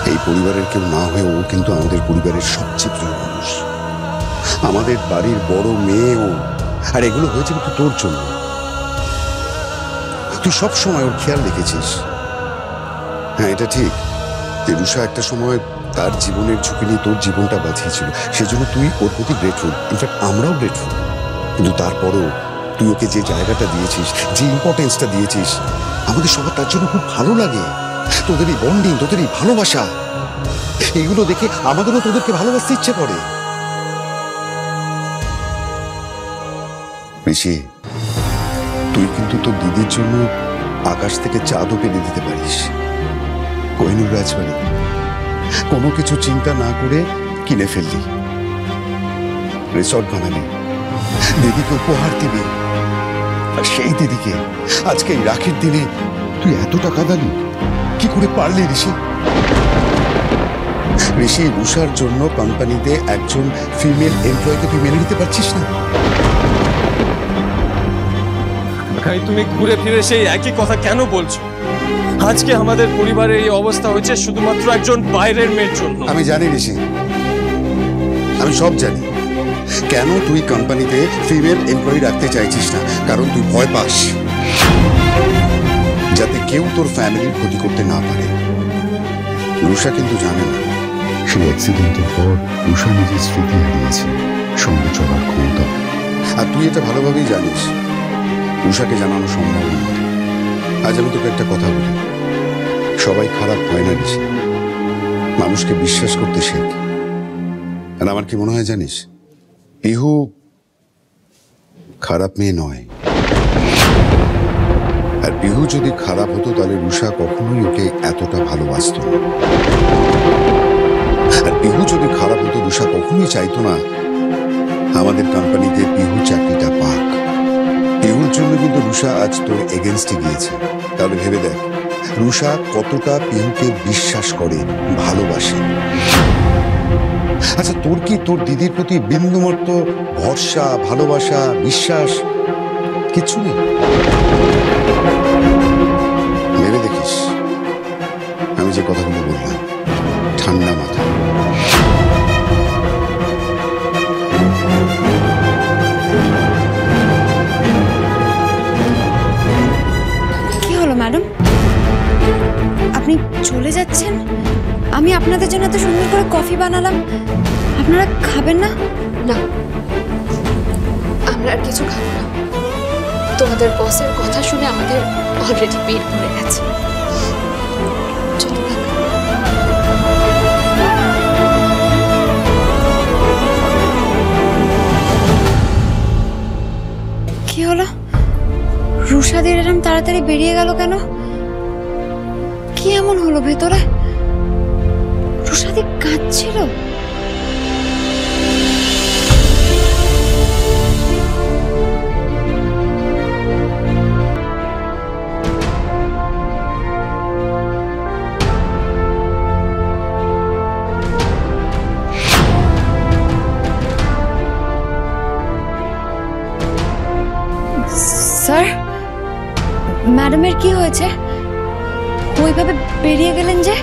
এই পরিবারের কেউ না হয়েও ও কিন্তু আমাদের পরিবারের সবচেয়ে প্রিয় মানুষ, আমাদের বাড়ির বড় মেয়ে ও। আর এগুলো হয়েছে কিন্তু তোর জন্য। তুই সব সময় ওর খেয়াল রেখেছিস। হ্যাঁ, এটা ঠিক যে রুষা একটা সময় তার জীবনের ঝুঁকি নিয়ে তোর জীবনটা বাঁচিয়েছিল, সেজন্য তুই ওর প্রতি গ্রেটফুল, ইনফ্যাক্ট আমরাও গ্রেটফুল। কিন্তু তারপরও তুই ওকে যে জায়গাটা দিয়েছিস, যে ইম্পর্টেন্সটা দিয়েছিস, আমাদের সবার তার জন্য খুব ভালো লাগে। তোদের এই বন্ডিং, তোদের এই ভালোবাসা, এগুলো দেখে আমাদেরও তোদেরকে ভালোবাসতে ইচ্ছে করে। ঋষি, তুই কিন্তু তোর দিদির জন্য আকাশ থেকে চাঁদও পেলে দিতে পারিস। কোহিনূর রাজবাড়ি কোনো কিছু চিন্তা না করে কিনে ফেললি, রিসর্ট বানালি, দিদিকে উপহার দিবি। আর সেই দিদিকে আজকে এই রাখির দিনে তুই এত টাকা দালি, কি করে পারলি ঋষি? ঋষি, রুষার জন্য কোম্পানিতে একজন ফিমেল এমপ্লয়িকে তুই মেনে নিতে পারছিস না? তুমি ঘুরে ফিরে সেই একই কথা কেন বলছো? আজকে আমাদের পরিবারের এই অবস্থা হয়েছে শুধুমাত্র একজন বাইরের মেয়ের জন্য। আমি জানি ঋষি, আমি সব জানি কেন তুই কোম্পানিতে ফিমেল এমপ্লয়ি রাখতে চাইছিস না। কারণ তুই ভয় পাস যাতে কেউ তোর ফ্যামিলির ক্ষতি করতে না পারে। রুষা কিন্তু জানে না, সেই অ্যাক্সিডেন্টের পর রুষা নিজের স্মৃতি হারিয়েছে, সঙ্গে চলার ক্ষমতা। আর তুই এটা ভালোভাবেই জানিস, রুষাকে জানানো সম্ভব নয়। আজ আমি তোকে একটা কথা বলি, সবাই খারাপ হয় না ঋষি, মানুষকে বিশ্বাস করতে শেখ। আর আমার কি মনে হয় জানিস, পিহু খারাপ মেয়ে নয়। আর পিহু যদি খারাপ হতো তাহলে রুষা কখনোই ওকে এতটা ভালোবাসত না। আর পিহু যদি খারাপ হতো, রুষা কখনোই চাইতো না আমাদের কোম্পানিতে পিহু চাকরিটা পাক। পিহুর জন্য কিন্তু রুষা আজ তোর এগেনস্টে গিয়েছে। তাহলে ভেবে দেখ রুষা কতটা পিহুকে বিশ্বাস করে, ভালোবাসে। আচ্ছা, তোর কি তোর দিদির প্রতি বিন্দুমাত্র ভরসা, ভালোবাসা, বিশ্বাস কিছু নেই? ভেবে দেখিস আমি যে কথাগুলো বললাম, ঠান্ডা মাথা। কি হলো ম্যাডাম, আপনি চলে যাচ্ছেন? আমি আপনাদের জন্য এত সুন্দর করে কফি বানালাম, আপনারা খাবেন না? না, আমরা আর কিছু খাবো না। তোমাদের বসের কথা শুনে আমাদের অলরেডি পেট ভরে গেছে। কি হলো, রুষাদের এরম তাড়াতাড়ি বেরিয়ে গেল কেন? কি এমন হলো ভেতরে? রুষাদি কাঁদছিল? স্যার, ম্যাডামের কি হয়েছে? ওইভাবে বেরিয়ে গেলেন যে?